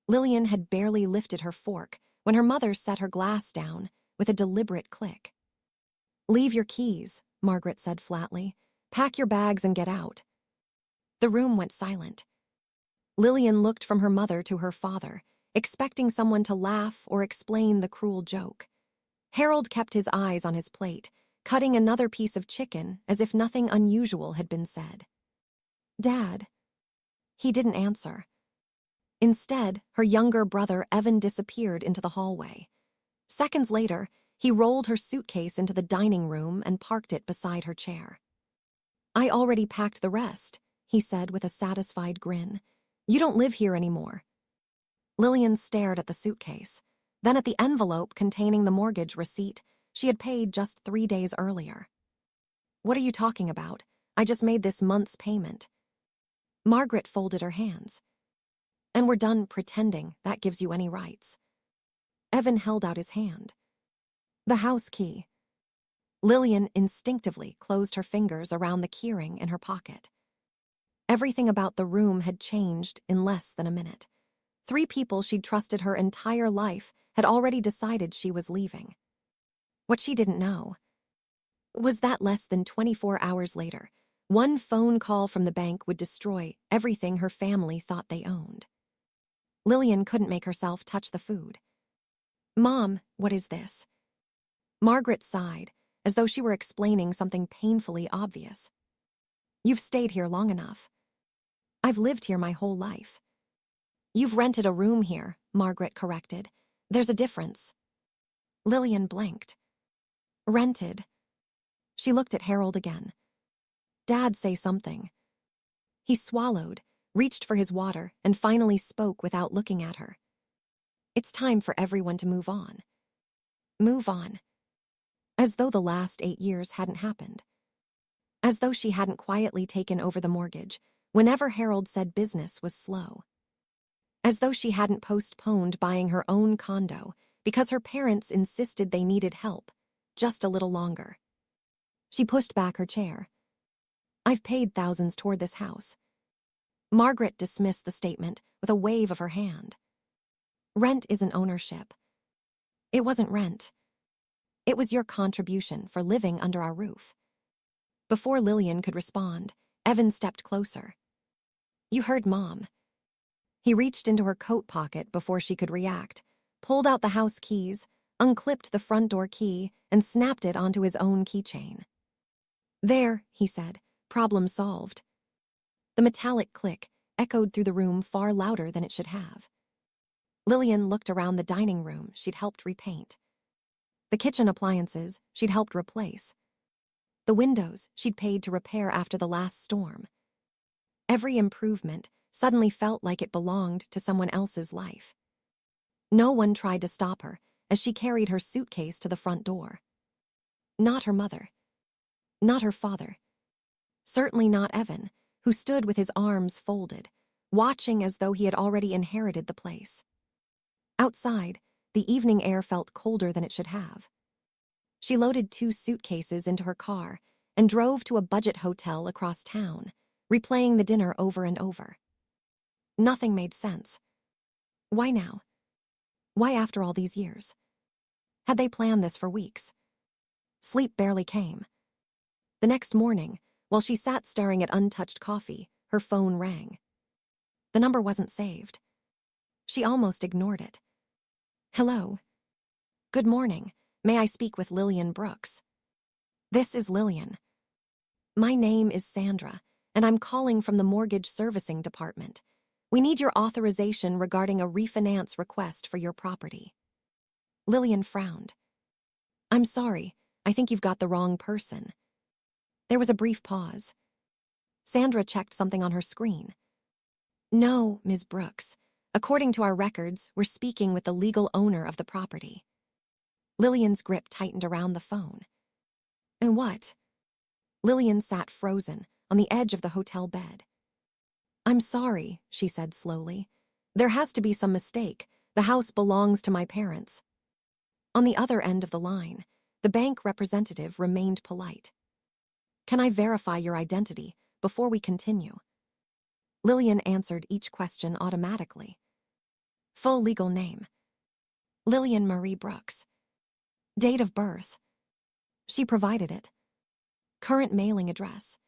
Lilian had barely lifted her fork when her mother set her glass down with a deliberate click. "Leave your keys," Margaret said flatly. "Pack your bags and get out." The room went silent. Lilian looked from her mother to her father, expecting someone to laugh or explain the cruel joke. Harold kept his eyes on his plate, cutting another piece of chicken as if nothing unusual had been said. "Dad?" He didn't answer. Instead, her younger brother Evan disappeared into the hallway. Seconds later, he rolled her suitcase into the dining room and parked it beside her chair. "I already packed the rest," he said with a satisfied grin. "You don't live here anymore." Lilian stared at the suitcase, then at the envelope containing the mortgage receipt she had paid just 3 days earlier. "What are you talking about? I just made this month's payment." Margaret folded her hands. "And we're done pretending that gives you any rights." Evan held out his hand. "The house key." Lilian instinctively closed her fingers around the keyring in her pocket. Everything about the room had changed in less than a minute. 3 people she'd trusted her entire life had already decided she was leaving. What she didn't know was that less than 24 hours later, one phone call from the bank would destroy everything her family thought they owned. Lilian couldn't make herself touch the food. "Mom, what is this?" Margaret sighed, as though she were explaining something painfully obvious. "You've stayed here long enough. I've lived here my whole life." "You've rented a room here," Margaret corrected. "There's a difference." Lilian blanked. "Rented?" She looked at Harold again. "Dad, say something." He swallowed, reached for his water, and finally spoke without looking at her. "It's time for everyone to move on." Move on. As though the last 8 years hadn't happened. As though she hadn't quietly taken over the mortgage whenever Harold said business was slow. As though she hadn't postponed buying her own condo because her parents insisted they needed help, just a little longer. She pushed back her chair. "I've paid thousands toward this house." Margaret dismissed the statement with a wave of her hand. "Rent isn't ownership." "It wasn't rent. It was your contribution for living under our roof." Before Lilian could respond, Evan stepped closer. "You heard Mom." He reached into her coat pocket before she could react, pulled out the house keys, unclipped the front door key, and snapped it onto his own keychain. "There," he said, "problem solved." The metallic click echoed through the room far louder than it should have. Lilian looked around the dining room she'd helped repaint. The kitchen appliances she'd helped replace. The windows she'd paid to repair after the last storm. Every improvement suddenly felt like it belonged to someone else's life. No one tried to stop her as she carried her suitcase to the front door. Not her mother. Not her father. Certainly not Evan, who stood with his arms folded, watching as though he had already inherited the place. Outside, the evening air felt colder than it should have. She loaded 2 suitcases into her car and drove to a budget hotel across town, replaying the dinner over and over. Nothing made sense. Why now? Why after all these years? Had they planned this for weeks? Sleep barely came. The next morning, while she sat staring at untouched coffee, her phone rang. The number wasn't saved. She almost ignored it. "Hello. Good morning. May I speak with Lilian Brooks?" "This is Lilian." "My name is Sandra, and I'm calling from the mortgage servicing department. We need your authorization regarding a refinance request for your property." Lilian frowned. "I'm sorry, I think you've got the wrong person." There was a brief pause. Sandra checked something on her screen. "No, Ms. Brooks. According to our records, we're speaking with the legal owner of the property." Lilian's grip tightened around the phone. "And what?" Lilian sat frozen on the edge of the hotel bed. "I'm sorry," she said slowly. "There has to be some mistake. The house belongs to my parents." On the other end of the line, the bank representative remained polite. "Can I verify your identity before we continue?" Lilian answered each question automatically. Full legal name: Lilian Marie Brooks. Date of birth: she provided it. Current mailing address: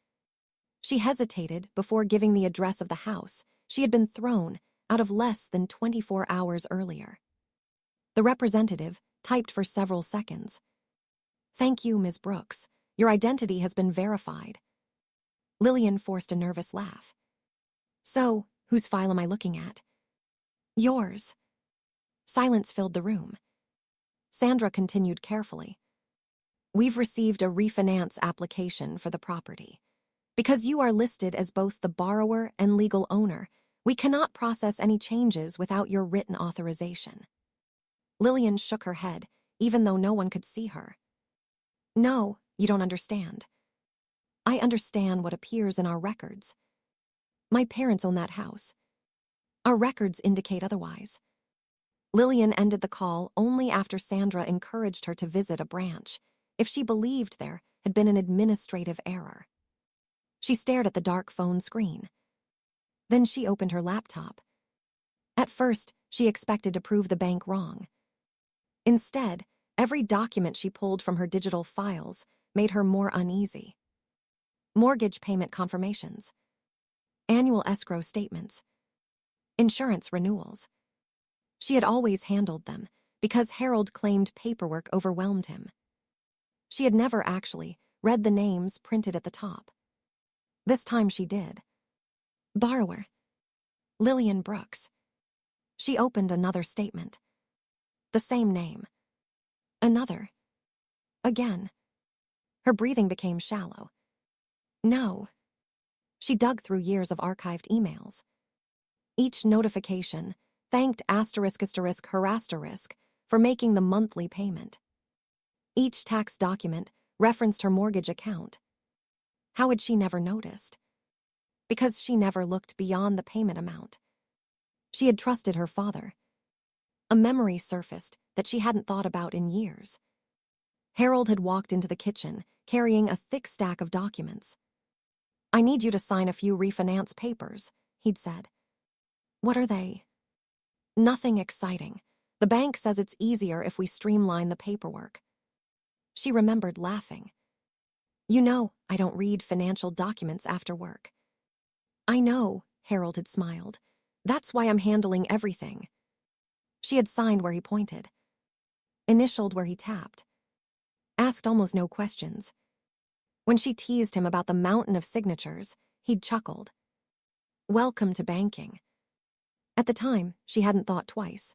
she hesitated before giving the address of the house she had been thrown out of less than 24 hours earlier. The representative typed for several seconds. Thank you, Ms. Brooks. Your identity has been verified. Lilian forced a nervous laugh. So, whose file am I looking at? Yours. Silence filled the room. Sandra continued carefully. We've received a refinance application for the property. Because you are listed as both the borrower and legal owner, we cannot process any changes without your written authorization. Lilian shook her head, even though no one could see her. No, you don't understand. I understand what appears in our records. My parents own that house. Our records indicate otherwise. Lilian ended the call only after Sandra encouraged her to visit a branch, if she believed there had been an administrative error. She stared at the dark phone screen. Then she opened her laptop. At first, she expected to prove the bank wrong. Instead, every document she pulled from her digital files made her more uneasy. Mortgage payment confirmations, annual escrow statements, insurance renewals. She had always handled them because Harold claimed paperwork overwhelmed him. She had never actually read the names printed at the top. This time she did. Borrower: Lilian Brooks. She opened another statement. The same name. Another. Again. Her breathing became shallow. No. She dug through years of archived emails. Each notification thanked **** for making the monthly payment. Each tax document referenced her mortgage account. How had she never noticed? Because she never looked beyond the payment amount. She had trusted her father. A memory surfaced that she hadn't thought about in years. Harold had walked into the kitchen, carrying a thick stack of documents. I need you to sign a few refinance papers, he'd said. What are they? Nothing exciting. The bank says it's easier if we streamline the paperwork. She remembered laughing. You know, I don't read financial documents after work. I know, Harold had smiled. That's why I'm handling everything. She had signed where he pointed, initialed where he tapped, asked almost no questions. When she teased him about the mountain of signatures, he'd chuckled. Welcome to banking. At the time, she hadn't thought twice.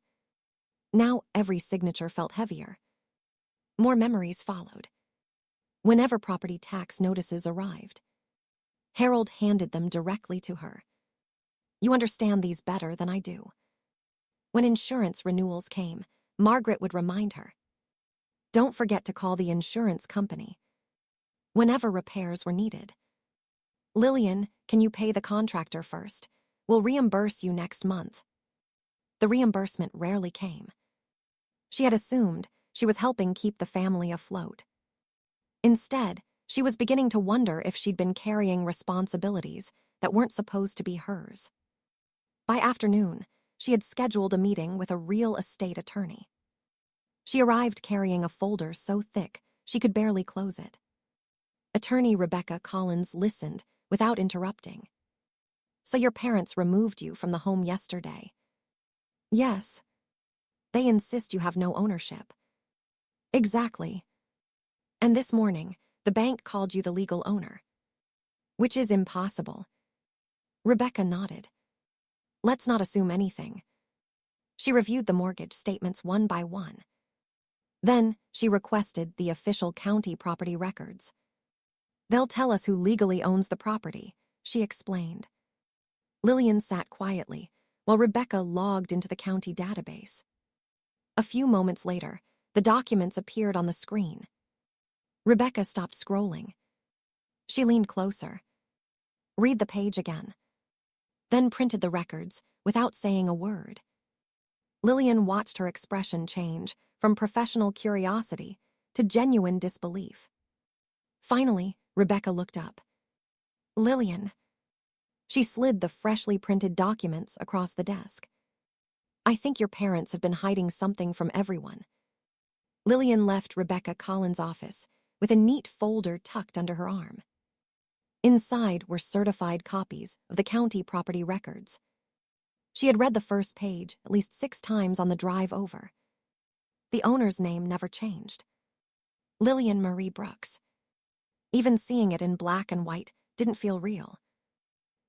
Now every signature felt heavier. More memories followed. Whenever property tax notices arrived, Harold handed them directly to her. You understand these better than I do. When insurance renewals came, Margaret would remind her. Don't forget to call the insurance company. Whenever repairs were needed. Lilian, can you pay the contractor first? We'll reimburse you next month. The reimbursement rarely came. She had assumed she was helping keep the family afloat. Instead, she was beginning to wonder if she'd been carrying responsibilities that weren't supposed to be hers. By afternoon, she had scheduled a meeting with a real estate attorney. She arrived carrying a folder so thick she could barely close it. Attorney Rebecca Collins listened without interrupting. So your parents removed you from the home yesterday? Yes. They insist you have no ownership. Exactly. And this morning, the bank called you the legal owner. Which is impossible. Rebecca nodded. Let's not assume anything. She reviewed the mortgage statements one by one. Then she requested the official county property records. They'll tell us who legally owns the property, she explained. Lilian sat quietly while Rebecca logged into the county database. A few moments later, the documents appeared on the screen. Rebecca stopped scrolling. She leaned closer. Read the page again. Then printed the records without saying a word. Lilian watched her expression change from professional curiosity to genuine disbelief. Finally, Rebecca looked up. Lilian. She slid the freshly printed documents across the desk. I think your parents have been hiding something from everyone. Lilian left Rebecca Collins' office with a neat folder tucked under her arm. Inside were certified copies of the county property records. She had read the first page at least 6 times on the drive over. The owner's name never changed. Lilian Marie Brooks. Even seeing it in black and white didn't feel real.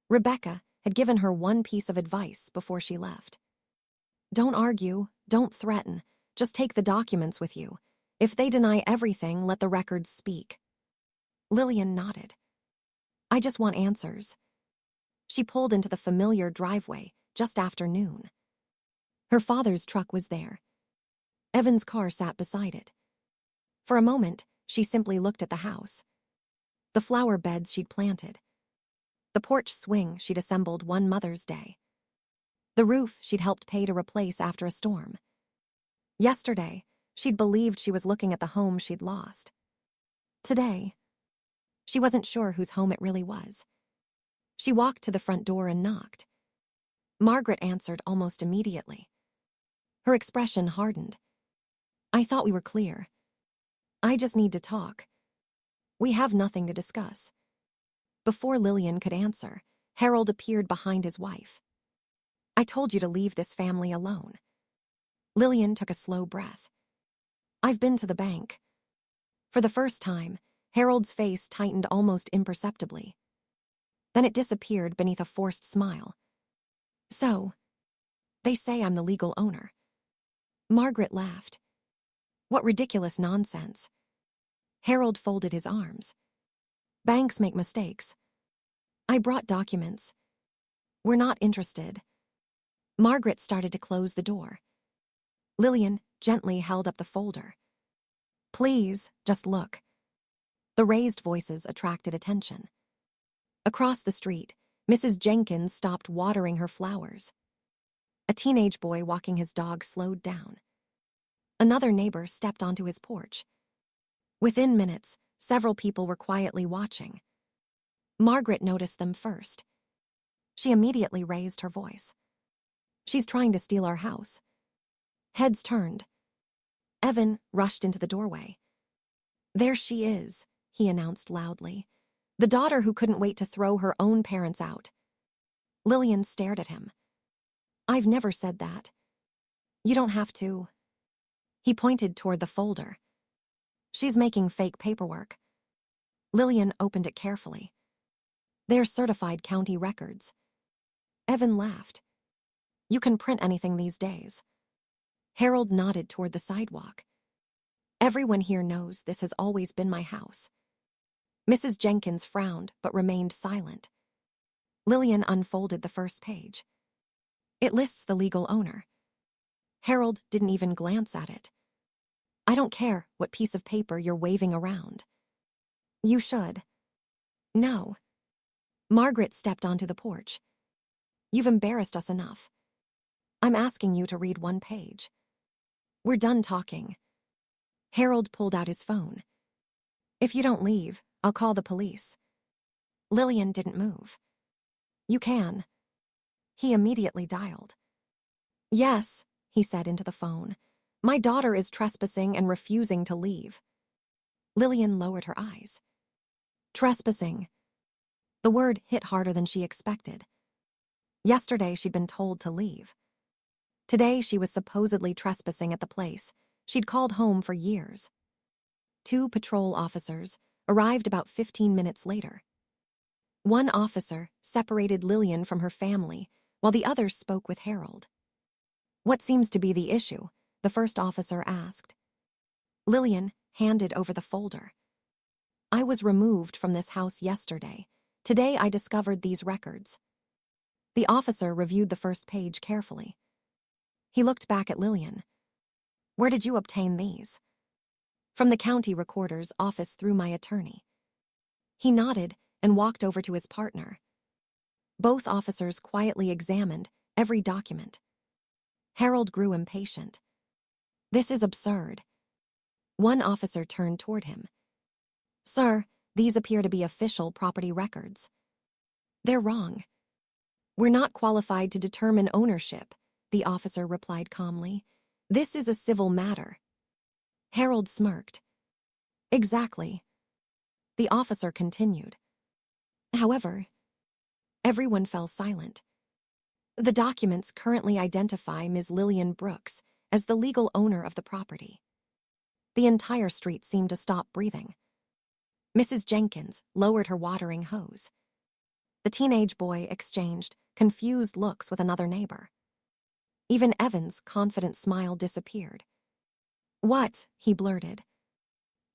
Rebecca had given her one piece of advice before she left. Don't argue, don't threaten, just take the documents with you. If they deny everything, let the records speak. Lilian nodded. I just want answers. She pulled into the familiar driveway just after noon. Her father's truck was there. Evan's car sat beside it. For a moment, she simply looked at the house. The flower beds she'd planted. The porch swing she'd assembled one Mother's Day. The roof she'd helped pay to replace after a storm. Yesterday, she'd believed she was looking at the home she'd lost. Today, she wasn't sure whose home it really was. She walked to the front door and knocked. Margaret answered almost immediately. Her expression hardened. I thought we were clear. I just need to talk. We have nothing to discuss. Before Lilian could answer, Harold appeared behind his wife. I told you to leave this family alone. Lilian took a slow breath. I've been to the bank. For the first time, Harold's face tightened almost imperceptibly. Then it disappeared beneath a forced smile. So, they say I'm the legal owner. Margaret laughed. What ridiculous nonsense. Harold folded his arms. Banks make mistakes. I brought documents. We're not interested. Margaret started to close the door. Lilian gently held up the folder. Please, just look. The raised voices attracted attention. Across the street, Mrs. Jenkins stopped watering her flowers. A teenage boy walking his dog slowed down. Another neighbor stepped onto his porch. Within minutes, several people were quietly watching. Margaret noticed them first. She immediately raised her voice. She's trying to steal our house. Heads turned. Evan rushed into the doorway. There she is, he announced loudly. The daughter who couldn't wait to throw her own parents out. Lilian stared at him. I've never said that. You don't have to. He pointed toward the folder. She's making fake paperwork. Lilian opened it carefully. They're certified county records. Evan laughed. You can print anything these days. Harold nodded toward the sidewalk. Everyone here knows this has always been my house. Mrs. Jenkins frowned but remained silent. Lilian unfolded the first page. It lists the legal owner. Harold didn't even glance at it. I don't care what piece of paper you're waving around. You should. No. Margaret stepped onto the porch. You've embarrassed us enough. I'm asking you to read one page. We're done talking. Harold pulled out his phone. If you don't leave, I'll call the police. Lilian didn't move. You can. He immediately dialed. Yes, he said into the phone. My daughter is trespassing and refusing to leave. Lilian lowered her eyes. Trespassing. The word hit harder than she expected. Yesterday she'd been told to leave. Today she was supposedly trespassing at the place she'd called home for years. 2 patrol officers arrived about 15 minutes later. One officer separated Lilian from her family, while the other spoke with Harold. What seems to be the issue? The first officer asked. Lilian handed over the folder. I was removed from this house yesterday. Today I discovered these records. The officer reviewed the first page carefully. He looked back at Lilian. Where did you obtain these? From the county recorder's office through my attorney. He nodded and walked over to his partner. Both officers quietly examined every document. Harold grew impatient. This is absurd. One officer turned toward him. Sir, these appear to be official property records. They're wrong. We're not qualified to determine ownership. the officer replied calmly. "This is a civil matter." Harold smirked. "Exactly." The officer continued. However, everyone fell silent. "The documents currently identify Ms. Lilian Brooks as the legal owner of the property." The entire street seemed to stop breathing. Mrs. Jenkins lowered her watering hose. The teenage boy exchanged confused looks with another neighbor. Even Evan's confident smile disappeared. "What?" he blurted.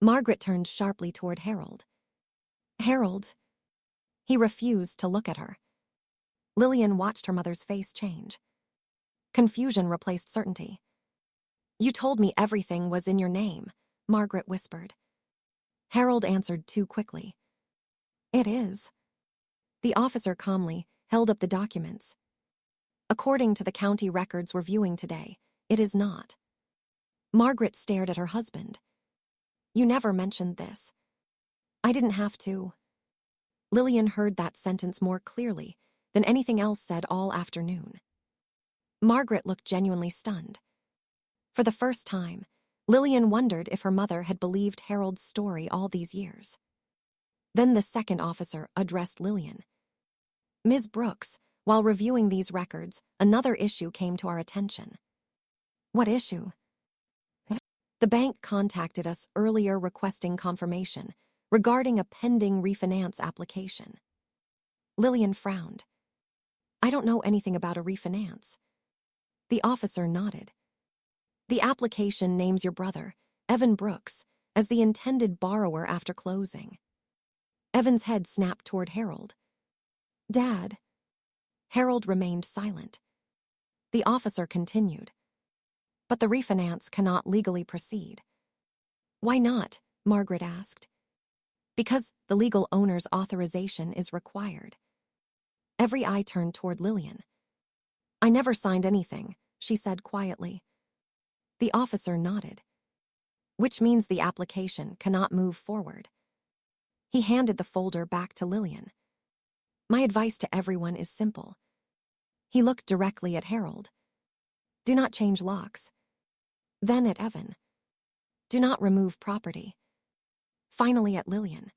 Margaret turned sharply toward Harold. "Harold?" He refused to look at her. Lilian watched her mother's face change. Confusion replaced certainty. "You told me everything was in your name," Margaret whispered. Harold answered too quickly. "It is." The officer calmly held up the documents. "According to the county records we're viewing today, it is not." Margaret stared at her husband. "You never mentioned this." "I didn't have to." Lilian heard that sentence more clearly than anything else said all afternoon. Margaret looked genuinely stunned. For the first time, Lilian wondered if her mother had believed Harold's story all these years. Then the second officer addressed Lilian. "Ms. Brooks, while reviewing these records, another issue came to our attention." "What issue?" "The bank contacted us earlier requesting confirmation regarding a pending refinance application." Lilian frowned. "I don't know anything about a refinance." The officer nodded. "The application names your brother, Evan Brooks, as the intended borrower after closing." Evan's head snapped toward Harold. "Dad." Harold remained silent. The officer continued. "But the refinance cannot legally proceed." "Why not?" Margaret asked. "Because the legal owner's authorization is required." Every eye turned toward Lilian. "I never signed anything," she said quietly. The officer nodded. "Which means the application cannot move forward." He handed the folder back to Lilian. "My advice to everyone is simple." He looked directly at Harold. "Do not change locks." Then at Evan. "Do not remove property." Finally at Lilian.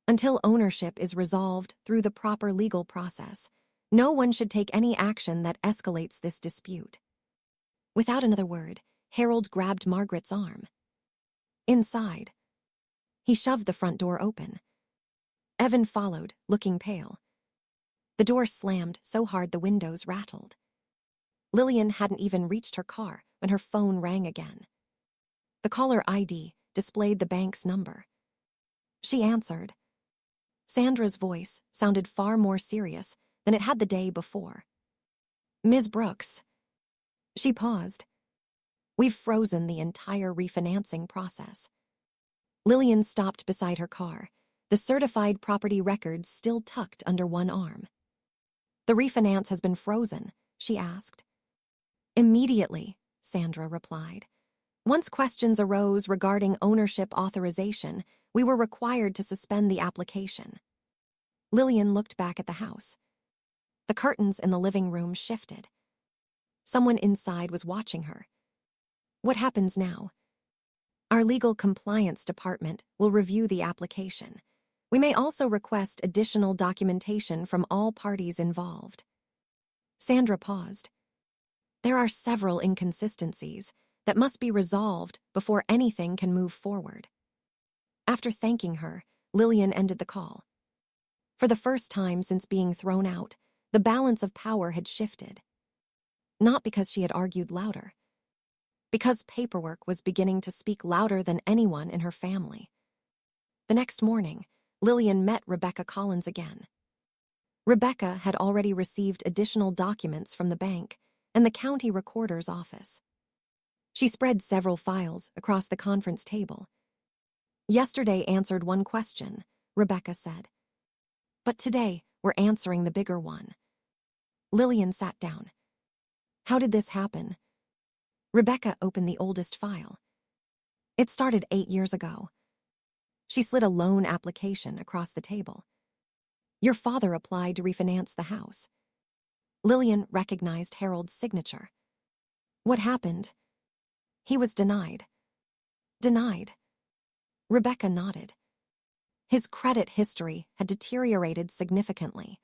"Until ownership is resolved through the proper legal process, no one should take any action that escalates this dispute." Without another word, Harold grabbed Margaret's arm. Inside. He shoved the front door open. Evan followed, looking pale. The door slammed so hard the windows rattled. Lilian hadn't even reached her car when her phone rang again. The caller ID displayed the bank's number. She answered. Sandra's voice sounded far more serious than it had the day before. "Ms. Brooks." She paused. "We've frozen the entire refinancing process." Lilian stopped beside her car, the certified property records still tucked under one arm. "The refinance has been frozen?" she asked. "Immediately," Sandra replied. "Once questions arose regarding ownership authorization, we were required to suspend the application." Lilian looked back at the house. The curtains in the living room shifted. Someone inside was watching her. "What happens now?" "Our legal compliance department will review the application. We may also request additional documentation from all parties involved." Sandra paused. "There are several inconsistencies that must be resolved before anything can move forward." After thanking her, Lilian ended the call. For the first time since being thrown out, the balance of power had shifted. Not because she had argued louder. Because paperwork was beginning to speak louder than anyone in her family. The next morning, Lilian met Rebecca Collins again. Rebecca had already received additional documents from the bank and the county recorder's office. She spread several files across the conference table. "Yesterday answered one question," Rebecca said. "But today we're answering the bigger one." Lilian sat down. "How did this happen?" Rebecca opened the oldest file. "It started 8 years ago." She slid a loan application across the table. "Your father applied to refinance the house." Lilian recognized Harold's signature. What happened? He was denied. Denied. Rebecca nodded. His credit history had deteriorated significantly.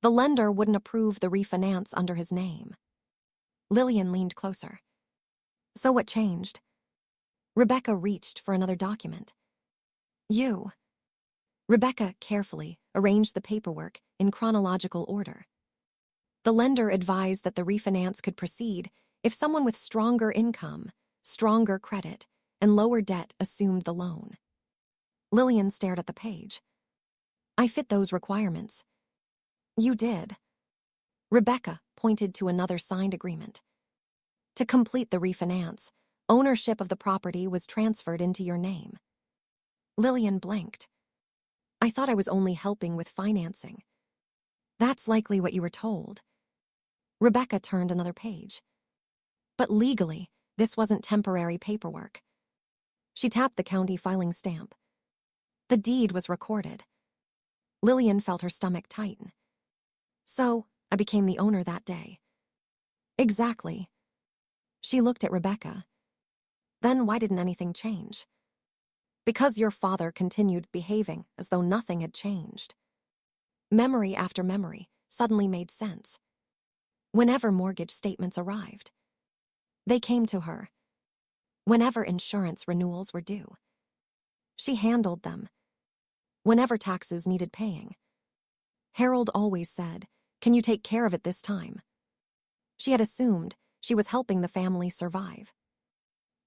The lender wouldn't approve the refinance under his name. Lilian leaned closer. So what changed? Rebecca reached for another document. You. Rebecca carefully arranged the paperwork in chronological order. The lender advised that the refinance could proceed if someone with stronger income, stronger credit, and lower debt assumed the loan. Lilian stared at the page. I fit those requirements. You did. Rebecca pointed to another signed agreement. To complete the refinance, ownership of the property was transferred into your name. Lilian blinked. I thought I was only helping with financing. That's likely what you were told. Rebecca turned another page. But legally, this wasn't temporary paperwork. She tapped the county filing stamp. The deed was recorded. Lilian felt her stomach tighten. So, I became the owner that day. Exactly. She looked at Rebecca. Then why didn't anything change? Because your father continued behaving as though nothing had changed. Memory after memory suddenly made sense. Whenever mortgage statements arrived, they came to her. Whenever insurance renewals were due, she handled them. Whenever taxes needed paying, Harold always said, "Can you take care of it this time?" She had assumed she was helping the family survive.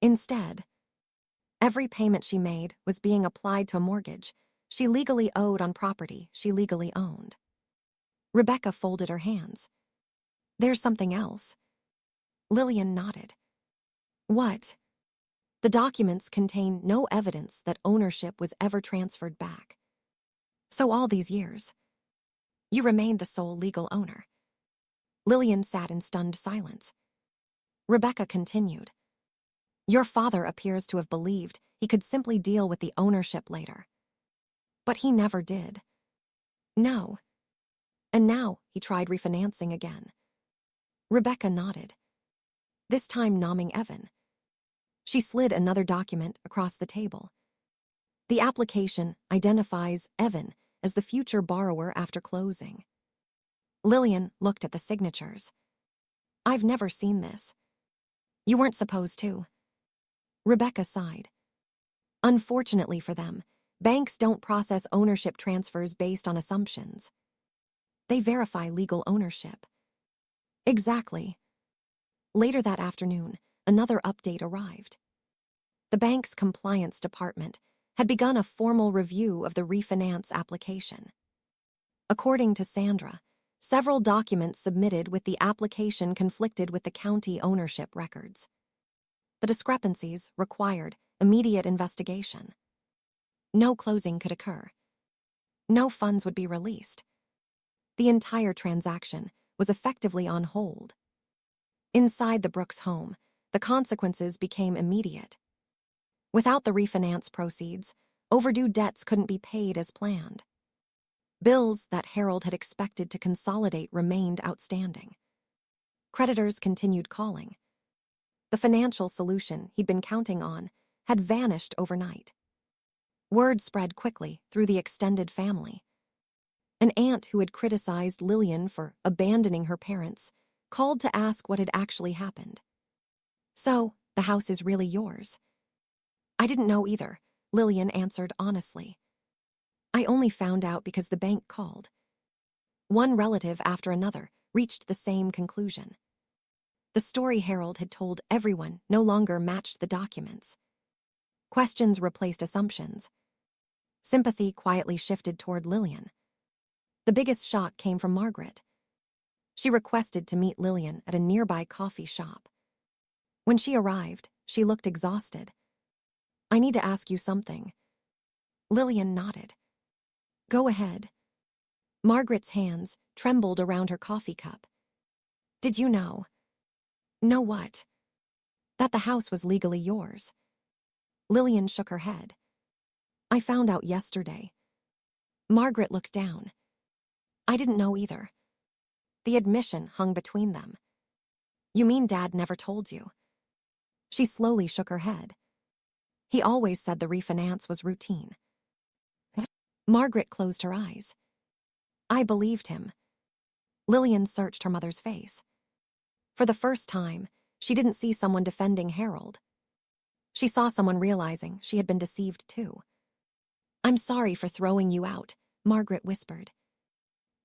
Instead, every payment she made was being applied to a mortgage she legally owed on property she legally owned. Rebecca folded her hands. There's something else. Lilian nodded. What? The documents contain no evidence that ownership was ever transferred back. So all these years, you remained the sole legal owner. Lilian sat in stunned silence. Rebecca continued. Your father appears to have believed he could simply deal with the ownership later. But he never did. No. And now he tried refinancing again. Rebecca nodded, this time nomming Evan. She slid another document across the table. The application identifies Evan as the future borrower after closing. Lilian looked at the signatures. I've never seen this. You weren't supposed to. Rebecca sighed. Unfortunately for them, banks don't process ownership transfers based on assumptions. They verify legal ownership. Exactly. Later that afternoon, another update arrived. The bank's compliance department had begun a formal review of the refinance application. According to Sandra, several documents submitted with the application conflicted with the county ownership records. The discrepancies required immediate investigation. No closing could occur. No funds would be released. The entire transaction was effectively on hold. Inside the Brooks home, the consequences became immediate. Without the refinance proceeds, overdue debts couldn't be paid as planned. Bills that Harold had expected to consolidate remained outstanding. Creditors continued calling. The financial solution he'd been counting on had vanished overnight. Word spread quickly through the extended family. An aunt who had criticized Lilian for abandoning her parents called to ask what had actually happened. So, the house is really yours. I didn't know either, Lilian answered honestly. I only found out because the bank called. One relative after another reached the same conclusion. The story Harold had told everyone no longer matched the documents. Questions replaced assumptions. Sympathy quietly shifted toward Lilian. The biggest shock came from Margaret. She requested to meet Lilian at a nearby coffee shop. When she arrived, she looked exhausted. I need to ask you something. Lilian nodded. Go ahead. Margaret's hands trembled around her coffee cup. Did you know? Know what? That the house was legally yours. Lilian shook her head. I found out yesterday. Margaret looked down. I didn't know either. The admission hung between them. You mean Dad never told you? She slowly shook her head. He always said the refinance was routine. Margaret closed her eyes. I believed him. Lilian searched her mother's face. For the first time, she didn't see someone defending Harold. She saw someone realizing she had been deceived too. I'm sorry for throwing you out, Margaret whispered.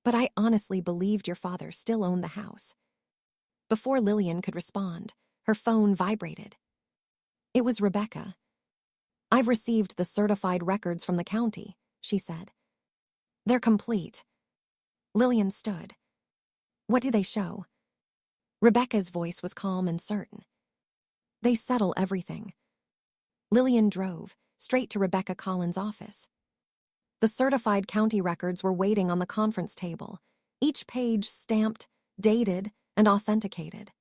But I honestly believed your father still owned the house. Before Lilian could respond, her phone vibrated. It was Rebecca. I've received the certified records from the county, she said. They're complete. Lilian stood. What do they show? Rebecca's voice was calm and certain. They settle everything. Lilian drove straight to Rebecca Collins' office. The certified county records were waiting on the conference table, each page stamped, dated, and authenticated.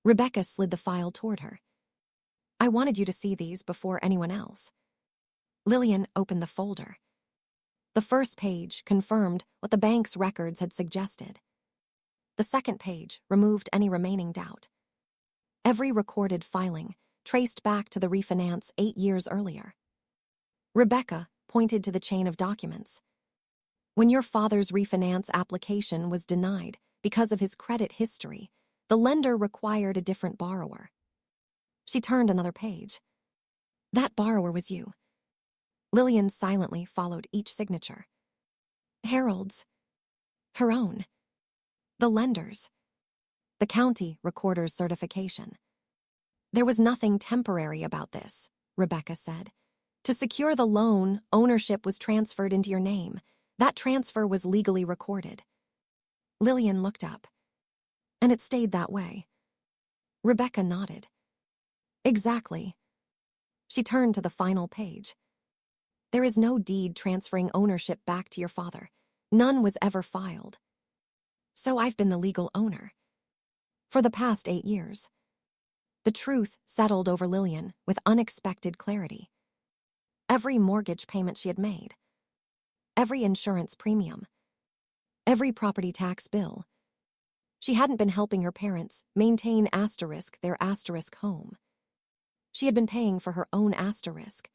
Rebecca slid the file toward her. I wanted you to see these before anyone else. Lilian opened the folder. The first page confirmed what the bank's records had suggested. The second page removed any remaining doubt. Every recorded filing traced back to the refinance 8 years earlier. Rebecca pointed to the chain of documents. When your father's refinance application was denied because of his credit history, the lender required a different borrower. She turned another page. That borrower was you. Lilian silently followed each signature. Harold's. Her own. The lender's. The county recorder's certification. There was nothing temporary about this, Rebecca said. To secure the loan, ownership was transferred into your name. That transfer was legally recorded. Lilian looked up. And it stayed that way. Rebecca nodded. Exactly. She turned to the final page. There is no deed transferring ownership back to your father. None was ever filed. So I've been the legal owner. For the past 8 years. The truth settled over Lilian with unexpected clarity. Every mortgage payment she had made. Every insurance premium. Every property tax bill. She hadn't been helping her parents maintain their home. She had been paying for her own asterisk.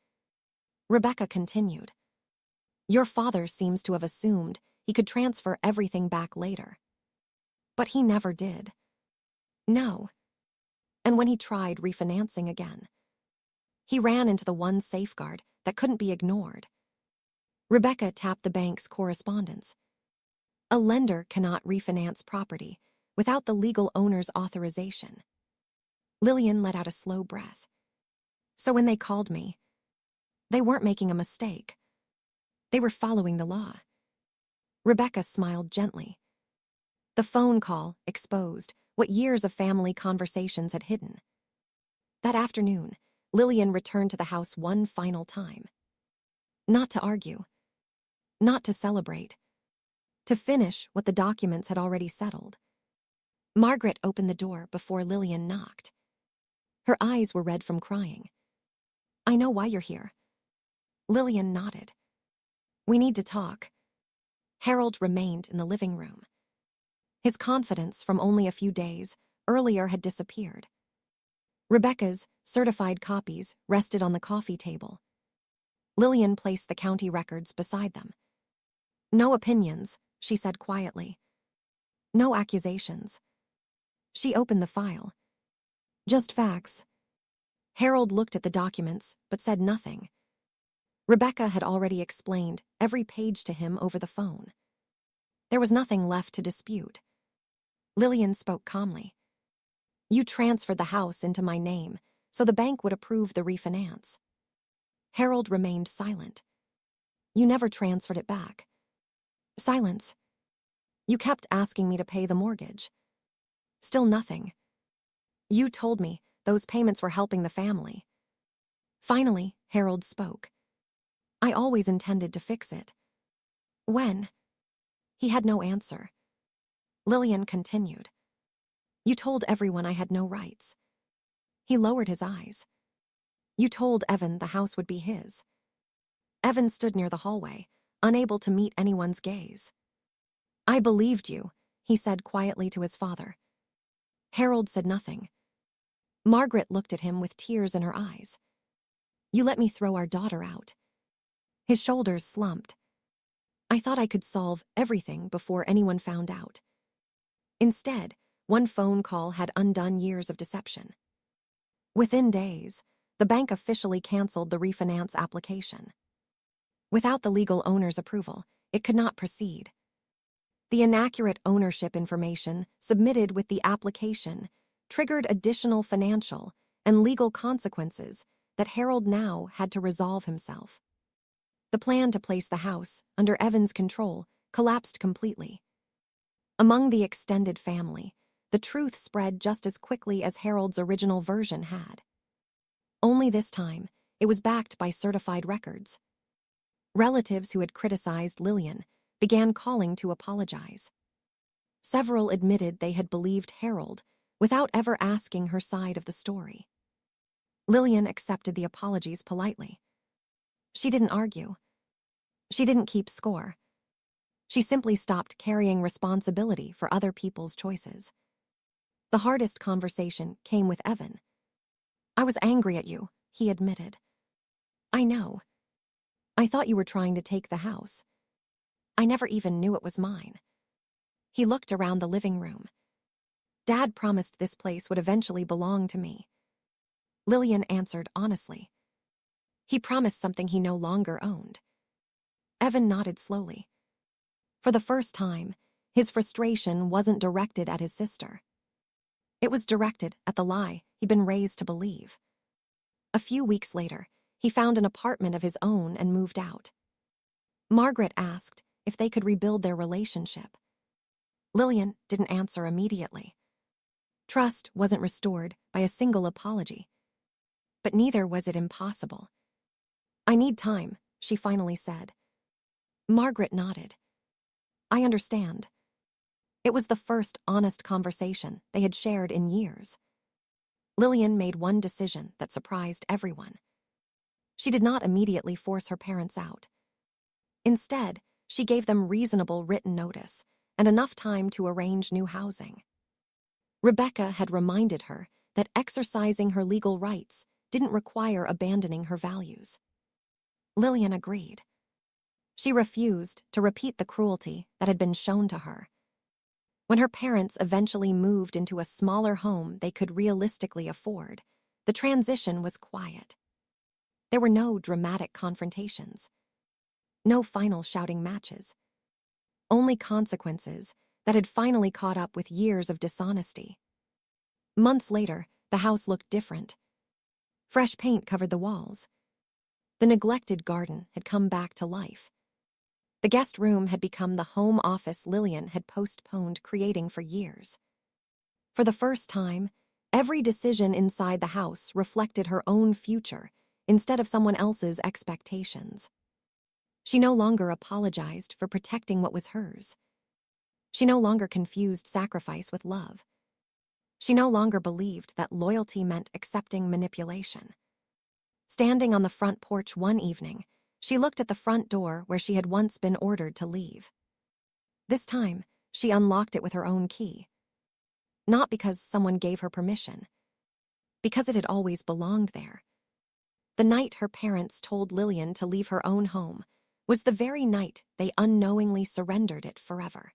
Rebecca continued. Your father seems to have assumed he could transfer everything back later. But he never did. No. And when he tried refinancing again, he ran into the one safeguard that couldn't be ignored. Rebecca tapped the bank's correspondence. A lender cannot refinance property without the legal owner's authorization. Lilian let out a slow breath. So when they called me, they weren't making a mistake. They were following the law. Rebecca smiled gently. The phone call exposed what years of family conversations had hidden. That afternoon, Lilian returned to the house one final time. Not to argue. Not to celebrate. To finish what the documents had already settled. Margaret opened the door before Lilian knocked. Her eyes were red from crying. I know why you're here. Lilian nodded. We need to talk. Harold remained in the living room. His confidence from only a few days earlier had disappeared. Rebecca's certified copies rested on the coffee table. Lilian placed the county records beside them. No opinions, she said quietly. No accusations. She opened the file. Just facts. Harold looked at the documents, but said nothing. Rebecca had already explained every page to him over the phone. There was nothing left to dispute. Lilian spoke calmly. You transferred the house into my name, so the bank would approve the refinance. Harold remained silent. You never transferred it back. Silence. You kept asking me to pay the mortgage. Still nothing. You told me those payments were helping the family. Finally, Harold spoke. I always intended to fix it. When? He had no answer. Lilian continued. You told everyone I had no rights. He lowered his eyes. You told Evan the house would be his. Evan stood near the hallway, unable to meet anyone's gaze. I believed you, he said quietly to his father. Harold said nothing. Margaret looked at him with tears in her eyes. You let me throw our daughter out. His shoulders slumped. I thought I could solve everything before anyone found out. Instead, one phone call had undone years of deception. Within days, the bank officially canceled the refinance application. Without the legal owner's approval, it could not proceed. The inaccurate ownership information submitted with the application triggered additional financial and legal consequences that Harold now had to resolve himself. The plan to place the house under Evan's control collapsed completely. Among the extended family, the truth spread just as quickly as Harold's original version had. Only this time, it was backed by certified records. Relatives who had criticized Lilian began calling to apologize. Several admitted they had believed Harold without ever asking her side of the story. Lilian accepted the apologies politely. She didn't argue. She didn't keep score. She simply stopped carrying responsibility for other people's choices. The hardest conversation came with Evan. I was angry at you, he admitted. I know. I thought you were trying to take the house. I never even knew it was mine. He looked around the living room. Dad promised this place would eventually belong to me. Lilian answered honestly. He promised something he no longer owned. Evan nodded slowly. For the first time, his frustration wasn't directed at his sister. It was directed at the lie he'd been raised to believe. A few weeks later, he found an apartment of his own and moved out. Margaret asked if they could rebuild their relationship. Lilian didn't answer immediately. Trust wasn't restored by a single apology. But neither was it impossible. I need time, she finally said. Margaret nodded. I understand. It was the first honest conversation they had shared in years. Lilian made one decision that surprised everyone. She did not immediately force her parents out. Instead, she gave them reasonable written notice and enough time to arrange new housing. Rebecca had reminded her that exercising her legal rights didn't require abandoning her values. Lilian agreed. She refused to repeat the cruelty that had been shown to her. When her parents eventually moved into a smaller home they could realistically afford, the transition was quiet. There were no dramatic confrontations. No final shouting matches. Only consequences that had finally caught up with years of dishonesty. Months later, the house looked different. Fresh paint covered the walls. The neglected garden had come back to life. The guest room had become the home office Lilian had postponed creating for years. For the first time, every decision inside the house reflected her own future instead of someone else's expectations. She no longer apologized for protecting what was hers. She no longer confused sacrifice with love. She no longer believed that loyalty meant accepting manipulation. Standing on the front porch one evening, she looked at the front door where she had once been ordered to leave. This time, she unlocked it with her own key. Not because someone gave her permission, because it had always belonged there. The night her parents told Lilian to leave her own home was the very night they unknowingly surrendered it forever.